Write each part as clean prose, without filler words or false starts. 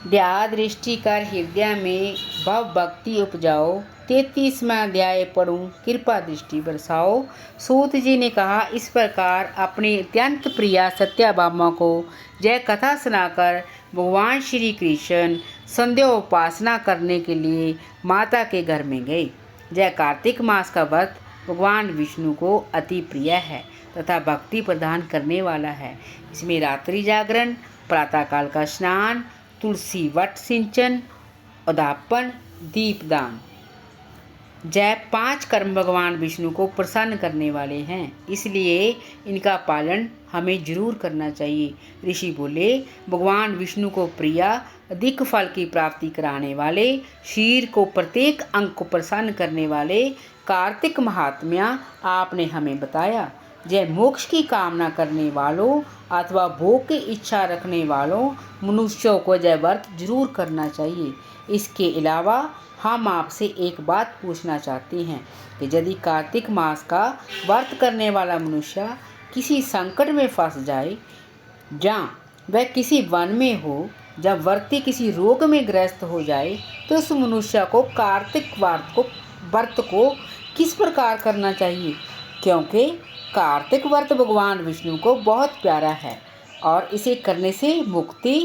दया दृष्टि कर हृदय में भव भक्ति उपजाओ। 33वां अध्याय पढ़ूं, कृपा दृष्टि बरसाओ। सूत जी ने कहा, इस प्रकार अपनी अत्यंत प्रिया सत्याभामा को जय कथा सुनाकर भगवान श्री कृष्ण संध्या उपासना करने के लिए माता के घर में गए। जय कार्तिक मास का व्रत भगवान विष्णु को अति प्रिय है तथा भक्ति प्रदान करने वाला है। इसमें रात्रि जागरण, प्रातःकाल का स्नान, तुलसी वट सिंचन, उद्यापन, दीपदान, जय 5 कर्म भगवान विष्णु को प्रसन्न करने वाले हैं, इसलिए इनका पालन हमें जरूर करना चाहिए। ऋषि बोले, भगवान विष्णु को प्रिय, अधिक फल की प्राप्ति कराने वाले, शरीर को प्रत्येक अंग को प्रसन्न करने वाले कार्तिक महात्म्य आपने हमें बताया। जय मोक्ष की कामना करने वालों अथवा भोग की इच्छा रखने वालों मनुष्यों को जय व्रत जरूर करना चाहिए। इसके अलावा हम आपसे एक बात पूछना चाहते हैं कि यदि कार्तिक मास का व्रत करने वाला मनुष्य किसी संकट में फंस जाए, जहाँ वह किसी वन में हो, जब व्रती किसी रोग में ग्रस्त हो जाए, तो उस मनुष्य को कार्तिक व्रत को किस प्रकार करना चाहिए? क्योंकि कार्तिक व्रत भगवान विष्णु को बहुत प्यारा है और इसे करने से मुक्ति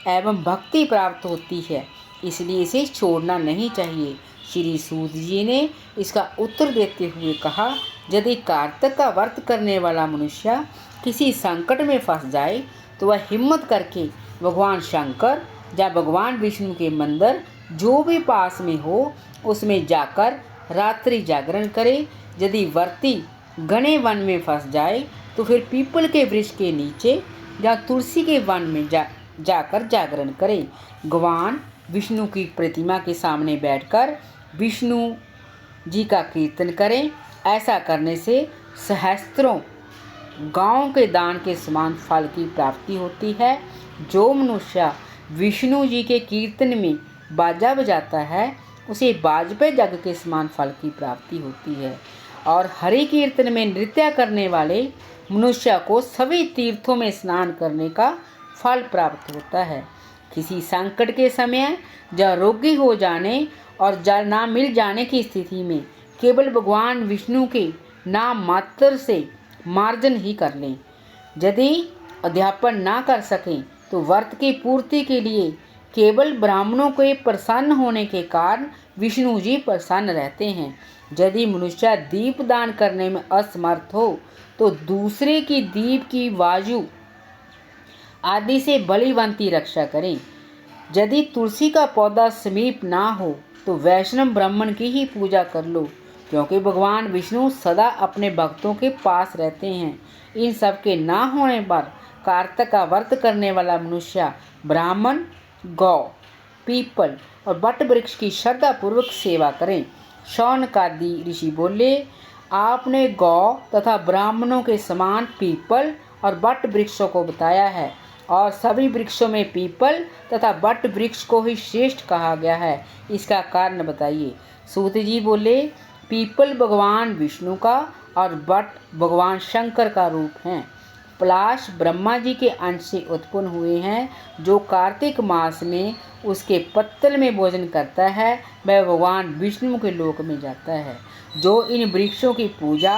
एवं भक्ति प्राप्त होती है, इसलिए इसे छोड़ना नहीं चाहिए। श्री सूत जी ने इसका उत्तर देते हुए कहा, यदि कार्तिक का व्रत करने वाला मनुष्य किसी संकट में फंस जाए तो वह हिम्मत करके भगवान शंकर या भगवान विष्णु के मंदिर जो भी पास में हो उसमें जाकर रात्रि जागरण करे। यदि व्रती घने वन में फंस जाए तो फिर पीपल के वृक्ष के नीचे या तुलसी के वन में जाकर जागरण करे। भगवान विष्णु की प्रतिमा के सामने बैठकर विष्णु जी का कीर्तन करें। ऐसा करने से सहस्त्रों गांव के दान के समान फल की प्राप्ति होती है। जो मनुष्य विष्णु जी के कीर्तन में बाजा बजाता है उसे बाजपेय यज्ञ के समान फल की प्राप्ति होती है। और हरि कीर्तन में नृत्य करने वाले मनुष्य को सभी तीर्थों में स्नान करने का फल प्राप्त होता है। किसी संकट के समय या रोगी हो जाने और जल ना मिल जाने की स्थिति में केवल भगवान विष्णु के नाम मात्र से मार्जन ही कर लें। यदि अध्यापन ना कर सकें तो व्रत की पूर्ति के लिए केवल ब्राह्मणों के प्रसन्न होने के कारण विष्णु जी प्रसन्न रहते हैं। यदि मनुष्य दीप दान करने में असमर्थ हो तो दूसरे की दीप की वायु आदि से बलिवंती रक्षा करें। यदि तुलसी का पौधा समीप ना हो तो वैष्णव ब्राह्मण की ही पूजा कर लो, क्योंकि भगवान विष्णु सदा अपने भक्तों के पास रहते हैं। इन सब के ना होने पर कार्तिक का व्रत करने वाला मनुष्य ब्राह्मण, गौ, पीपल और बट वृक्ष की श्रद्धा पूर्वक सेवा करें। शौनकादि ऋषि बोले, आपने गौ तथा ब्राह्मणों के समान पीपल और बट वृक्षों को बताया है और सभी वृक्षों में पीपल तथा बट वृक्ष को ही श्रेष्ठ कहा गया है, इसका कारण बताइए। सूत जी बोले, पीपल भगवान विष्णु का और बट भगवान शंकर का रूप हैं। पलाश ब्रह्मा जी के अंश से उत्पन्न हुए हैं। जो कार्तिक मास में उसके पत्तल में भोजन करता है वह भगवान विष्णु के लोक में जाता है। जो इन वृक्षों की पूजा,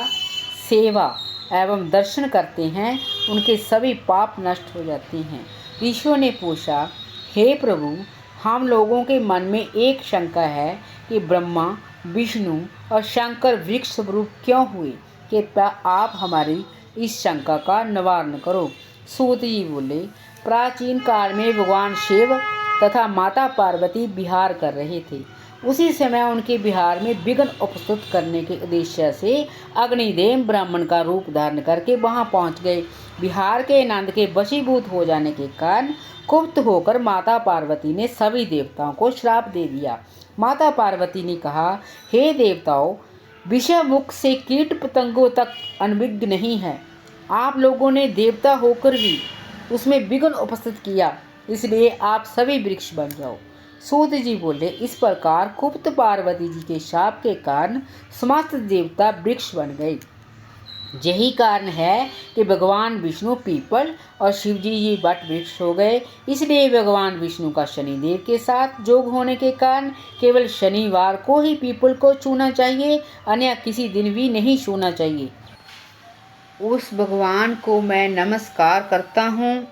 सेवा एवं दर्शन करते हैं उनके सभी पाप नष्ट हो जाते हैं। ऋषियों ने पूछा, हे प्रभु, हम लोगों के मन में एक शंका है कि ब्रह्मा, विष्णु और शंकर वृक्ष स्वरूप क्यों हुए? कृपया आप हमारी इस शंका का निवारण करो। सूत जी बोले, प्राचीन काल में भगवान शिव तथा माता पार्वती विहार कर रहे थे। उसी समय उनके विहार में विघ्न उपस्थित करने के उद्देश्य से अग्निदेव ब्राह्मण का रूप धारण करके वहां पहुंच गए। विहार के आनंद के वशीभूत हो जाने के कारण कुपित होकर माता पार्वती ने सभी देवताओं को श्राप दे दिया। माता पार्वती ने कहा, हे देवताओं, विषय मुख से कीट पतंगों तक अनभिज्ञ नहीं है। आप लोगों ने देवता होकर भी उसमें विघ्न उपस्थित किया, इसलिए आप सभी वृक्ष बन जाओ। सूत जी बोले, इस प्रकार कुपित पार्वती जी के शाप के कारण समस्त देवता वृक्ष बन गए। यही कारण है कि भगवान विष्णु पीपल और शिव जी वट वृक्ष हो गए। इसलिए भगवान विष्णु का शनिदेव के साथ योग होने के कारण केवल शनिवार को ही पीपल को छूना चाहिए, अन्य किसी दिन भी नहीं छूना चाहिए। उस भगवान को मैं नमस्कार करता हूँ।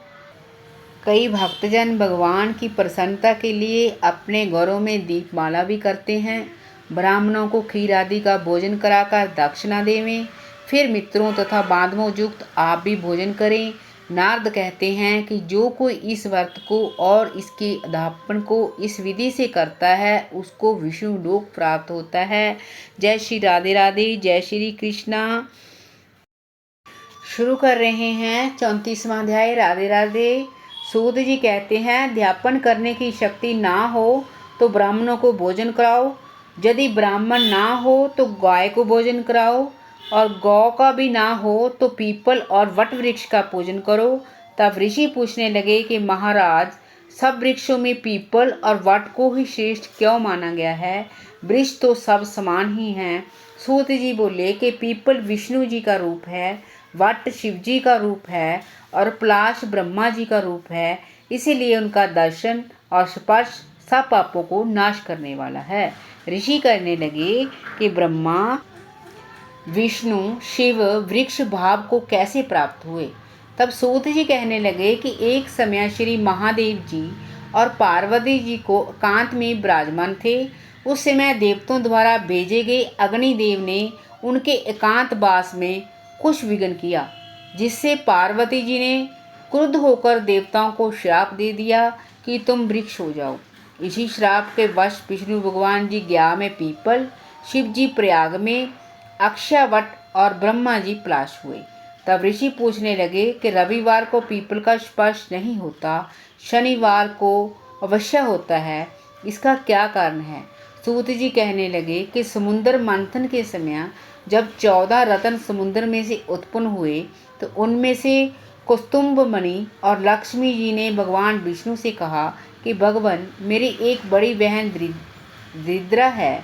कई भक्तजन भगवान की प्रसन्नता के लिए अपने घरों में दीपमाला भी करते हैं। ब्राह्मणों को खीर आदि का भोजन कराकर दक्षिणा देवें, फिर मित्रों तथा बांधवों युक्त आप भी भोजन करें। नारद कहते हैं कि जो कोई इस व्रत को और इसके अध्यापन को इस विधि से करता है उसको विष्णु लोक प्राप्त होता है। जय श्री राधे राधे, जय श्री कृष्णा। शुरू कर रहे हैं 34वां अध्याय। राधे राधे। सूत जी कहते हैं, ध्यापन करने की शक्ति ना हो तो ब्राह्मणों को भोजन कराओ, यदि ब्राह्मण ना हो तो गाय को भोजन कराओ, और गौ का भी ना हो तो पीपल और वट वृक्ष का पूजन करो। तब ऋषि पूछने लगे कि महाराज, सब वृक्षों में पीपल और वट को ही श्रेष्ठ क्यों माना गया है? वृक्ष तो सब समान ही हैं। सूत जी बोले कि पीपल विष्णु जी का रूप है, वट शिव जी का रूप है और पलाश ब्रह्मा जी का रूप है, इसीलिए उनका दर्शन और स्पर्श सब पापों को नाश करने वाला है। ऋषि कहने लगे कि ब्रह्मा विष्णु शिव वृक्ष भाव को कैसे प्राप्त हुए? तब सूत जी कहने लगे कि एक समय श्री महादेव जी और पार्वती जी को एकांत में विराजमान थे। उस समय देवताओं द्वारा भेजे गए अग्निदेव ने उनके एकांत वास में कुछ विघ्न किया, जिससे पार्वती जी ने क्रुद्ध होकर देवताओं को श्राप दे दिया कि तुम वृक्ष हो जाओ। इसी श्राप के वश विष्णु भगवान जी गया में पीपल, शिव जी प्रयाग में अक्षयवट और ब्रह्मा जी पलाश हुए। तब ऋषि पूछने लगे कि रविवार को पीपल का स्पर्श नहीं होता, शनिवार को अवश्य होता है, इसका क्या कारण है? सूत जी कहने लगे कि समुद्र मंथन के समय जब 14 रत्न समुद्र में से उत्पन्न हुए तो उनमें से कौस्तुभ मणि और लक्ष्मी जी ने भगवान विष्णु से कहा कि भगवान, मेरी एक बड़ी बहन दरिद्रा है,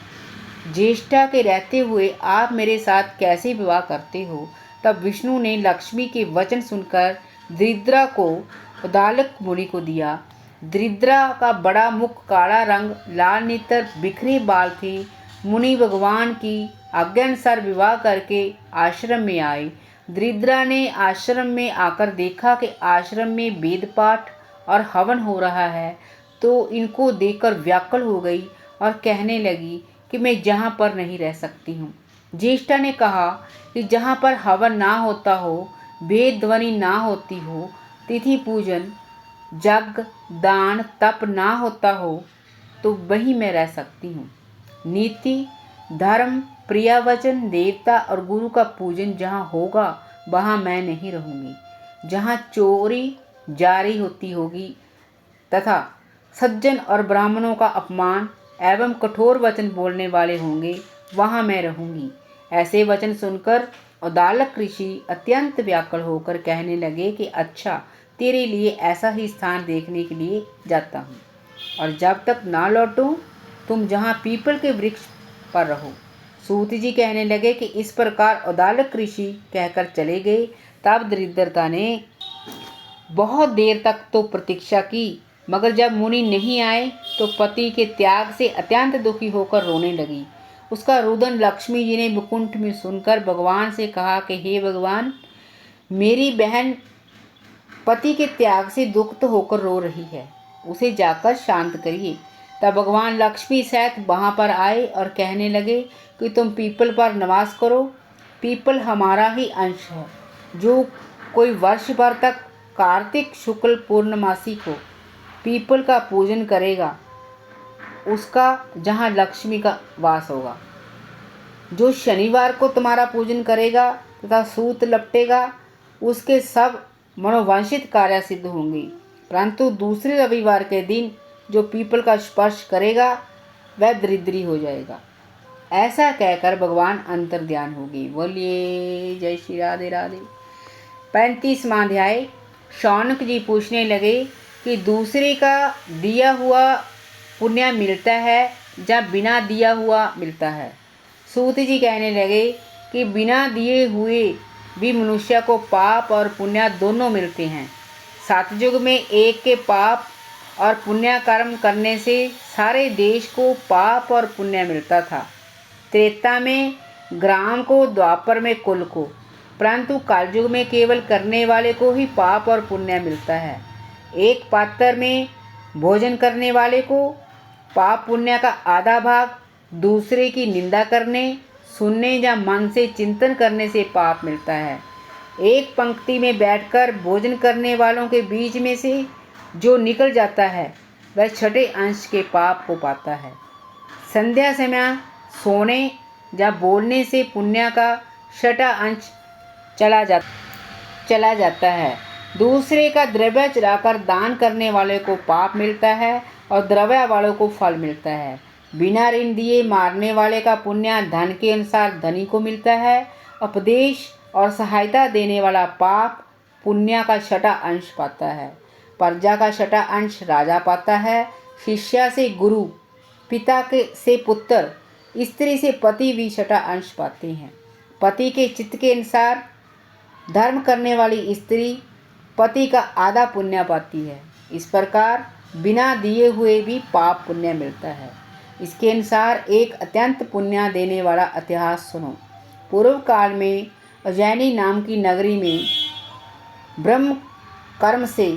ज्येष्ठा के रहते हुए आप मेरे साथ कैसे विवाह करते हो? तब विष्णु ने लक्ष्मी के वचन सुनकर दरिद्रा को उदालक मुनि को दिया। दरिद्रा का बड़ा मुख, काला रंग, लाल नेत्र, बिखरे बाल थे। मुनि भगवान की आज्ञानुसार विवाह करके आश्रम में आए। दरिद्रा ने आश्रम में आकर देखा कि आश्रम में वेद पाठ और हवन हो रहा है, तो इनको देखकर व्याकुल हो गई और कहने लगी कि मैं जहाँ पर नहीं रह सकती हूँ। ज्येष्ठा ने कहा कि जहाँ पर हवन ना होता हो, वेद ध्वनि ना होती हो, तिथि पूजन, यज्ञ, दान, तप ना होता हो, तो वहीं मैं रह सकती हूँ। नीति, धर्म, प्रिय वचन, देवता और गुरु का पूजन जहाँ होगा वहाँ मैं नहीं रहूँगी। जहाँ चोरी जारी होती होगी तथा सज्जन और ब्राह्मणों का अपमान एवं कठोर वचन बोलने वाले होंगे वहाँ मैं रहूँगी। ऐसे वचन सुनकर उदालक ऋषि अत्यंत व्याकुल होकर कहने लगे कि अच्छा, तेरे लिए ऐसा ही स्थान देखने के लिए जाता हूँ, और जब तक ना लौटूं तुम जहाँ पीपल के वृक्ष पर रहो। सूत जी कहने लगे कि इस प्रकार उदालक ऋषि कहकर चले गए। तब दरिद्रता ने बहुत देर तक तो प्रतीक्षा की, मगर जब मुनि नहीं आए तो पति के त्याग से अत्यंत दुखी होकर रोने लगी। उसका रुदन लक्ष्मी जी ने मुकुंठ में सुनकर भगवान से कहा कि हे भगवान, मेरी बहन पति के त्याग से दुखित होकर रो रही है, उसे जाकर शांत करिए। तब भगवान लक्ष्मी सहित वहाँ पर आए और कहने लगे कि तुम पीपल पर निवास करो। पीपल हमारा ही अंश है। जो कोई वर्ष भर तक कार्तिक शुक्ल पूर्णमासी को पीपल का पूजन करेगा, उसका जहाँ लक्ष्मी का वास होगा। जो शनिवार को तुम्हारा पूजन करेगा तथा सूत लपटेगा, उसके सब मनोवांछित कार्य सिद्ध होंगे, परंतु दूसरे रविवार के दिन जो पीपल का स्पर्श करेगा वह दरिद्री हो जाएगा। ऐसा कहकर भगवान अंतर्ध्यान हो गए। बोलिए जय श्री राधे राधे। 35वां अध्याय। शौनक जी पूछने लगे कि दूसरे का दिया हुआ पुण्य मिलता है या बिना दिया हुआ मिलता है? सूत जी कहने लगे कि बिना दिए हुए भी मनुष्य को पाप और पुण्य दोनों मिलते हैं। सतयुग में एक के पाप और पुण्य कर्म करने से सारे देश को पाप और पुण्य मिलता था। त्रेता में ग्राम को, द्वापर में कुल को, परंतु कलयुग में केवल करने वाले को ही पाप और पुण्य मिलता है। एक पात्र में भोजन करने वाले को पाप पुण्य का आधा भाग, दूसरे की निंदा करने, सुनने या मन से चिंतन करने से पाप मिलता है। एक पंक्ति में बैठकर भोजन करने वालों के बीच में से जो निकल जाता है वह छठे अंश के पाप को पाता है। संध्या समय सोने या बोलने से पुण्य का छठा अंश चला जाता है। दूसरे का द्रव्य चुराकर दान करने वाले को पाप मिलता है और द्रव्य वालों को फल मिलता है। बिना ऋण दिए मारने वाले का पुण्य धन के अनुसार धनी को मिलता है। उपदेश और सहायता देने वाला पाप पुण्य का छठा अंश पाता है। प्रजा का छठा अंश राजा पाता है। शिष्य से गुरु, पिता से पुत्र, स्त्री से पति भी छठा अंश पाते हैं। पति के चित्त के अनुसार धर्म करने वाली स्त्री पति का आधा पुण्य पाती है। इस प्रकार बिना दिए हुए भी पाप पुण्य मिलता है। इसके अनुसार एक अत्यंत पुण्य देने वाला इतिहास सुनो। पूर्व काल में उज्जैनी नाम की नगरी में ब्रह्म कर्म से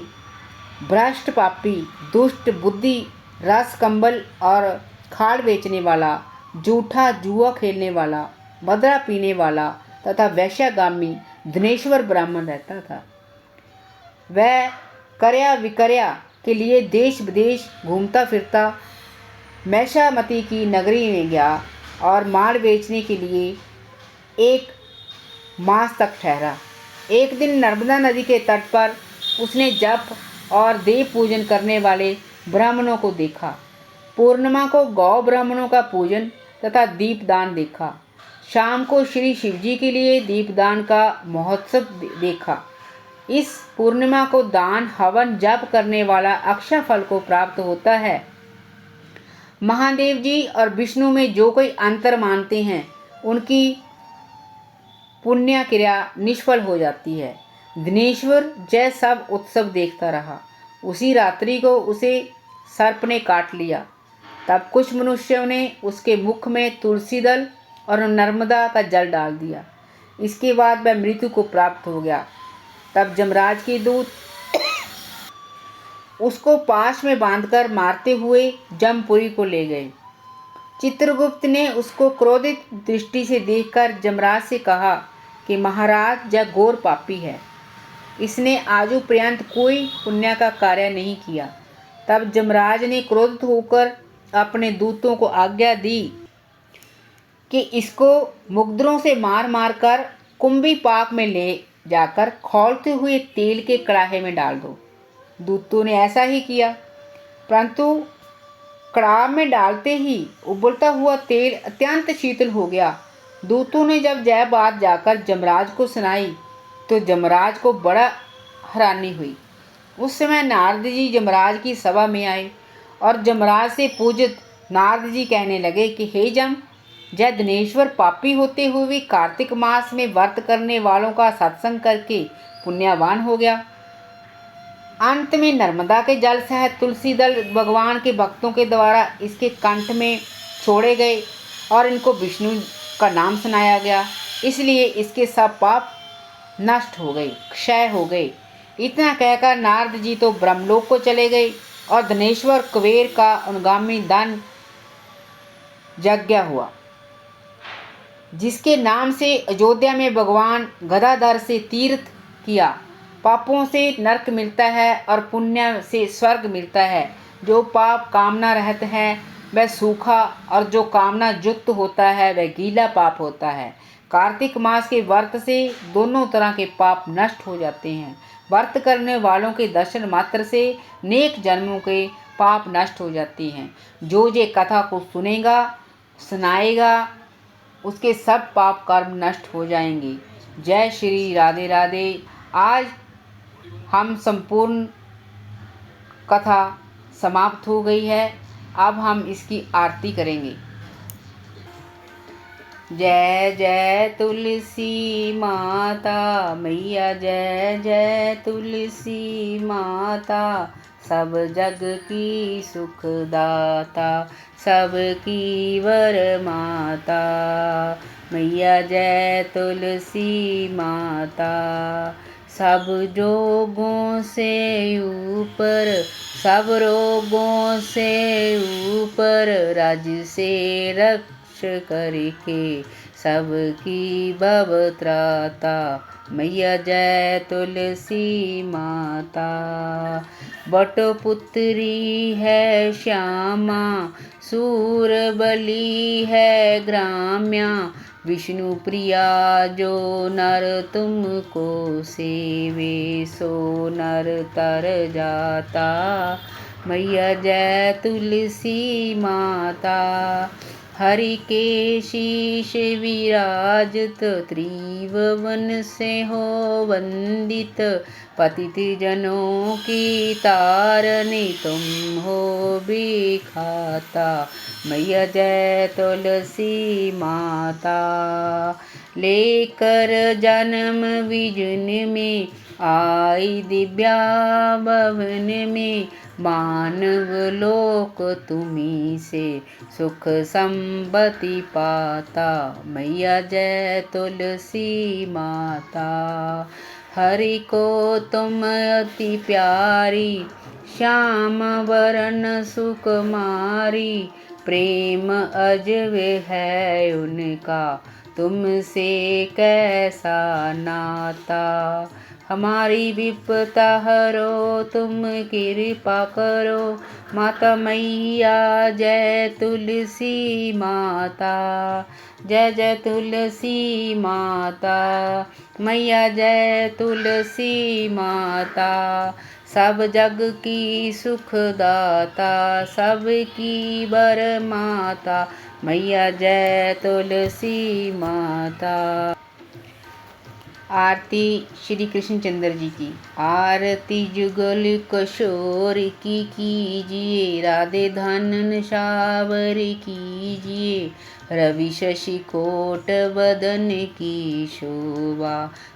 भ्रष्ट पापी, दुष्ट, बुद्धि, रस, कंबल और खाड़ बेचने वाला, जूठा जुआ खेलने वाला, मदरा पीने वाला तथा वैश्यगामी धनेश्वर ब्राह्मण रहता था। वह कर्या विकर्या के लिए देश विदेश घूमता फिरता मैषामती की नगरी में गया और माल बेचने के लिए एक मास तक ठहरा। एक दिन नर्मदा नदी के तट पर उसने जप और देव पूजन करने वाले ब्राह्मणों को देखा। पूर्णिमा को गौ ब्राह्मणों का पूजन तथा दीपदान देखा। शाम को श्री शिवजी के लिए दीपदान का महोत्सव देखा। इस पूर्णिमा को दान, हवन, जप करने वाला अक्षय फल को प्राप्त होता है। महादेव जी और विष्णु में जो कोई अंतर मानते हैं उनकी पुण्य क्रिया निष्फल हो जाती है। दिनेश्वर जय सब उत्सव देखता रहा। उसी रात्रि को उसे सर्प ने काट लिया। तब कुछ मनुष्यों ने उसके मुख में तुलसी दल और नर्मदा का जल डाल दिया। इसके बाद वह मृत्यु को प्राप्त हो गया। तब यमराज के दूत उसको पाश में बांधकर मारते हुए जमपुरी को ले गए। चित्रगुप्त ने उसको क्रोधित दृष्टि से देखकर यमराज से कहा कि महाराज यह घोर पापी है, इसने आजू पर्यंत कोई पुण्य का कार्य नहीं किया। तब यमराज ने क्रोधित होकर अपने दूतों को आज्ञा दी कि इसको मुग्धरों से मार मार कर कुंभी पाक में ले जाकर खौलते हुए तेल के कड़ाहे में डाल दो। दूतों ने ऐसा ही किया, परंतु कड़ाह में डालते ही उबलता हुआ तेल अत्यंत शीतल हो गया। दूतों ने जब यह बात जाकर यमराज को सुनाई तो यमराज को बड़ा हैरानी हुई। उस समय नारद जी यमराज की सभा में आए और यमराज से पूजित नारद जी कहने लगे कि हे जम, जय दिनेश्वर पापी होते हुए भी कार्तिक मास में व्रत करने वालों का सत्संग करके पुण्यवान हो गया। अंत में नर्मदा के जल सहित तुलसी दल भगवान के भक्तों के द्वारा इसके कंठ में छोड़े गए और इनको विष्णु का नाम सुनाया गया, इसलिए इसके सब पाप नष्ट हो गए, क्षय हो गए। इतना कहकर नारद जी तो ब्रह्मलोक को चले गए और धनेश्वर कुबेर का अनुगामी धन यज्ञ हुआ, जिसके नाम से अयोध्या में भगवान गदाधर से तीर्थ किया। पापों से नरक मिलता है और पुण्य से स्वर्ग मिलता है। जो पाप कामना रहता है वह सूखा और जो कामना युक्त होता है वह गीला पाप होता है। कार्तिक मास के व्रत से दोनों तरह के पाप नष्ट हो जाते हैं। व्रत करने वालों के दर्शन मात्र से नेक जन्मों के पाप नष्ट हो जाते हैं। जो ये कथा को सुनेगा, सुनाएगा, उसके सब पाप कर्म नष्ट हो जाएंगे। जय श्री राधे राधे। आज हम संपूर्ण कथा समाप्त हो गई है। अब हम इसकी आरती करेंगे। जय जय तुलसी माता मैया, जय जय तुलसी माता, सब जग की सुखदाता, सबकी वर माता मैया, जय तुलसी माता। सब जोगों से ऊपर, सब रोगों से ऊपर, राज से रक्ष करके सबकी भव त्राता मैया, जय तुलसी माता। बटपुत्री है श्यामा, सूर बली है ग्राम्या, विष्णु प्रिया जो नर तुमको सेवे, सो नर तर जाता मैया, जय तुलसी माता। हरि के शीश विराजत, त्रिभुवन से हो वंदित, पतित जनों की तारनी तुम हो बिखाता मैया, जय तुलसी माता। लेकर जन्म विजन में आई दिव्या भवन में, मानव लोक तुम्ही से सुख संपत्ति पाता मैया, जय तुलसी माता। हरि को तुम अति प्यारी, श्याम वरण सुकुमारी, प्रेम अजब है उनका, तुमसे कैसा नाता। हमारी विपदा हरो तुम कृपा करो, माता मैया जय तुलसी माता, जय जय तुलसी माता मैया, जय तुलसी माता। सब जग की सुखदाता, सबकी बर माता मैया, जय तुलसी माता। आरती श्री कृष्णचंद्र जी की। आरती जुगल किशोर की कीजिए, राधे धन शावर कीजिए, रवि शशि कोट बदन की शोभा,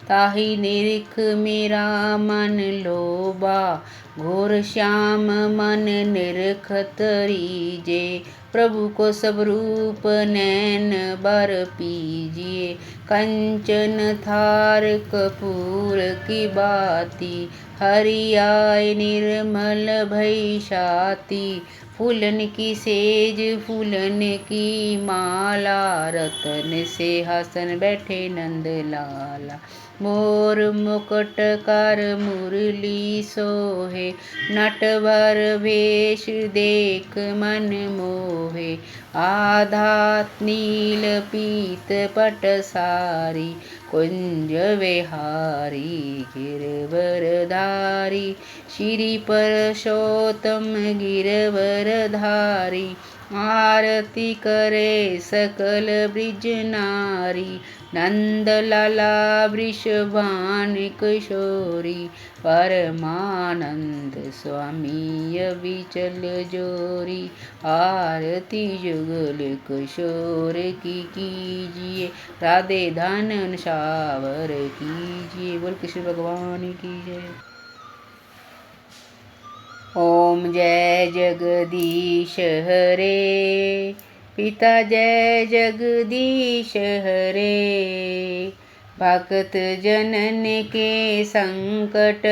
ताहि निरिख मेरा मन लोभा, घोर श्याम मन निरखत रीजे, प्रभु को सब रूप नैन बर पीजिए, कंचन थार कपूर की बाती, हरि आय निर्मल भई छाती, फूलन की सेज फूलन की माला, रतन से हासन बैठे नंद लाला, मोर मुकुट कर मुरली सोहे, नटवर वेश देख मन मोहे, आधात नील पीत पट सारी, कुंज विहारी गिरवरधारी, श्री परशोत्तम गिरवरधारी, आरती करे सकल ब्रिज नारी, नंद लाला वृषभान किशोरी, परमानंद स्वामी अविचल जोरी, आरती जुगल किशोर की कीजिए, राधे धन शावर कीजिए। बोल कृष्ण भगवान की जय। ओम जय जगदीश हरे, पिता जय जगदीश हरे, भक्त जनन के संकट,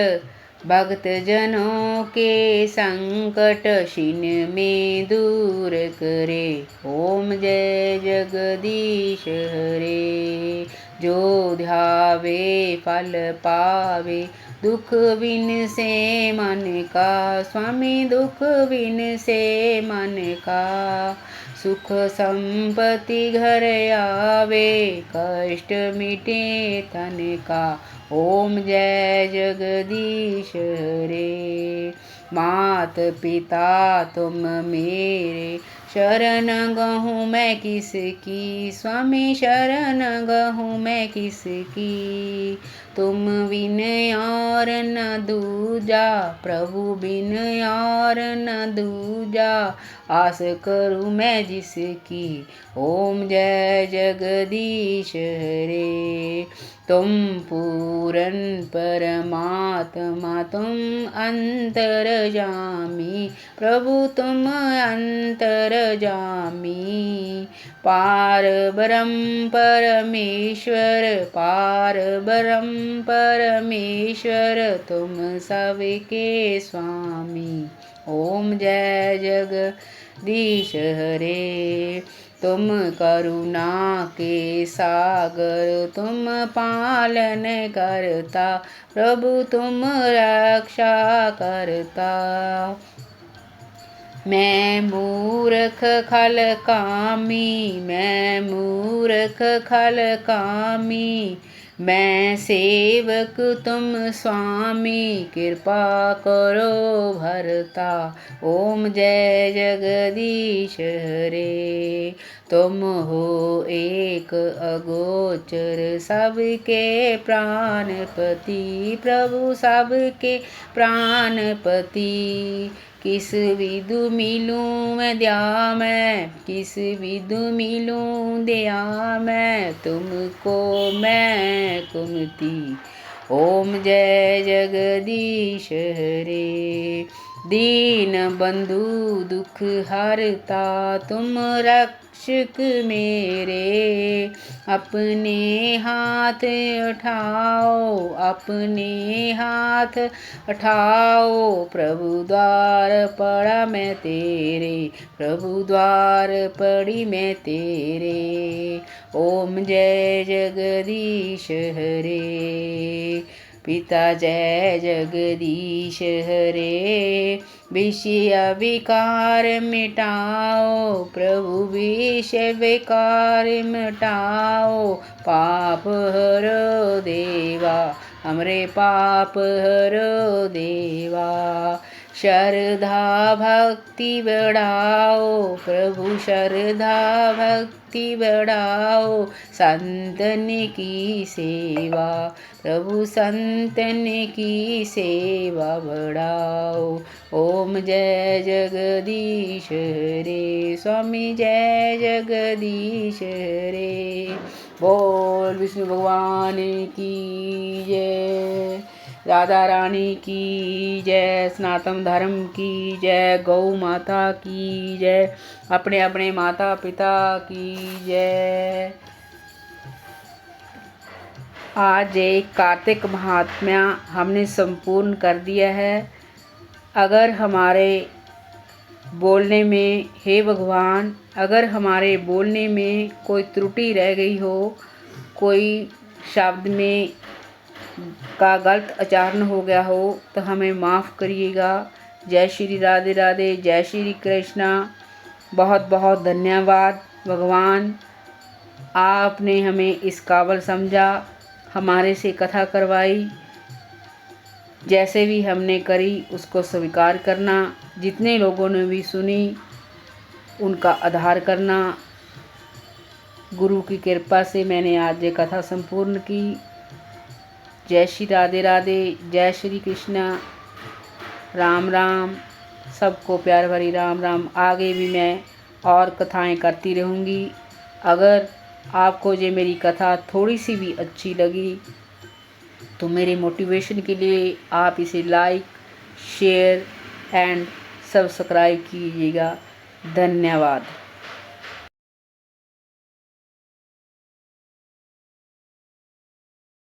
भक्त जनों के संकट क्षण में दूर करे। ओम जय जगदीश हरे, जो ध्यावे फल पावे, दुख बिन से मन का, स्वामी दुख बिन से मन का, सुख संपत्ति घर आवे, कष्ट मिटे तन का। ओम जय जगदीश हरे, मात पिता तुम मेरे, शरण गहूँ मैं किसकी, स्वामी शरण गहूँ मैं किसकी, तुम बिन और न दूजा, प्रभु बिन और न दूजा, आस करूँ मैं जिसकी, ओम जय जगदीश हरे। तुम पूरन परमात्मा, तुम अंतर्यामी, प्रभु तुम अंतर्यामी, पार ब्रह्म परमेश्वर, पार ब्रह्म परमेश्वर, तुम सबके स्वामी, ओम जय जगदीश हरे। तुम करुणा के सागर, तुम पालन करता, प्रभु तुम रक्षा करता। मैं मूर्ख खल कामी, मैं मूर्ख खल कामी, मैं सेवक तुम स्वामी, कृपा करो भरता, ओम जय जगदीश हरे। तुम हो एक अगोचर, सबके प्राणपति, प्रभु सबके प्राणपति, किस विधु मिलूँ मैं दया मैं, किस विधु मिलूँ दया मैं, तुमको मैं कुमति, ओम जय जगदीश हरे। दीन बंधु दुख हरता, तुम रक्षक मेरे, अपने हाथ उठाओ, अपने हाथ उठाओ, प्रभु द्वार पड़ा मैं तेरे, प्रभु द्वार पड़ी मैं तेरे, ओम जय जगदीश हरे। पिता जय जगदीश हरे, विषय विकार मिटाओ, प्रभु विषय विकार मिटाओ, पाप हरो देवा, हमरे पाप हरो देवा, श्रद्धा भक्ति बढ़ाओ, प्रभु श्रद्धा भक्ति बढ़ाओ, संतन की सेवा, प्रभु संतन की सेवा बढ़ाओ, ओम जय जगदीश हरे। स्वामी जय जगदीश हरे। बोल विष्णु भगवान की जय, राधा रानी की जय, सनातन धर्म की जय, गौ माता की जय, अपने अपने माता पिता की जय। आज एक कार्तिक महात्म्य हमने संपूर्ण कर दिया है। अगर हमारे बोलने में, हे भगवान, अगर हमारे बोलने में कोई त्रुटि रह गई हो, कोई शब्द में का गलत उच्चारण हो गया हो तो हमें माफ़ करिएगा। जय श्री राधे राधे, जय श्री कृष्णा। बहुत बहुत धन्यवाद भगवान, आपने हमें इस काबिल समझा, हमारे से कथा करवाई। जैसे भी हमने करी उसको स्वीकार करना, जितने लोगों ने भी सुनी उनका आधार करना। गुरु की कृपा से मैंने आज ये कथा संपूर्ण की। जय श्री राधे राधे, जय श्री कृष्णा, राम राम। सबको प्यार भरी राम राम। आगे भी मैं और कथाएं करती रहूँगी। अगर आपको ये मेरी कथा थोड़ी सी भी अच्छी लगी तो मेरे मोटिवेशन के लिए आप इसे लाइक, शेयर एंड सब्सक्राइब कीजिएगा। धन्यवाद।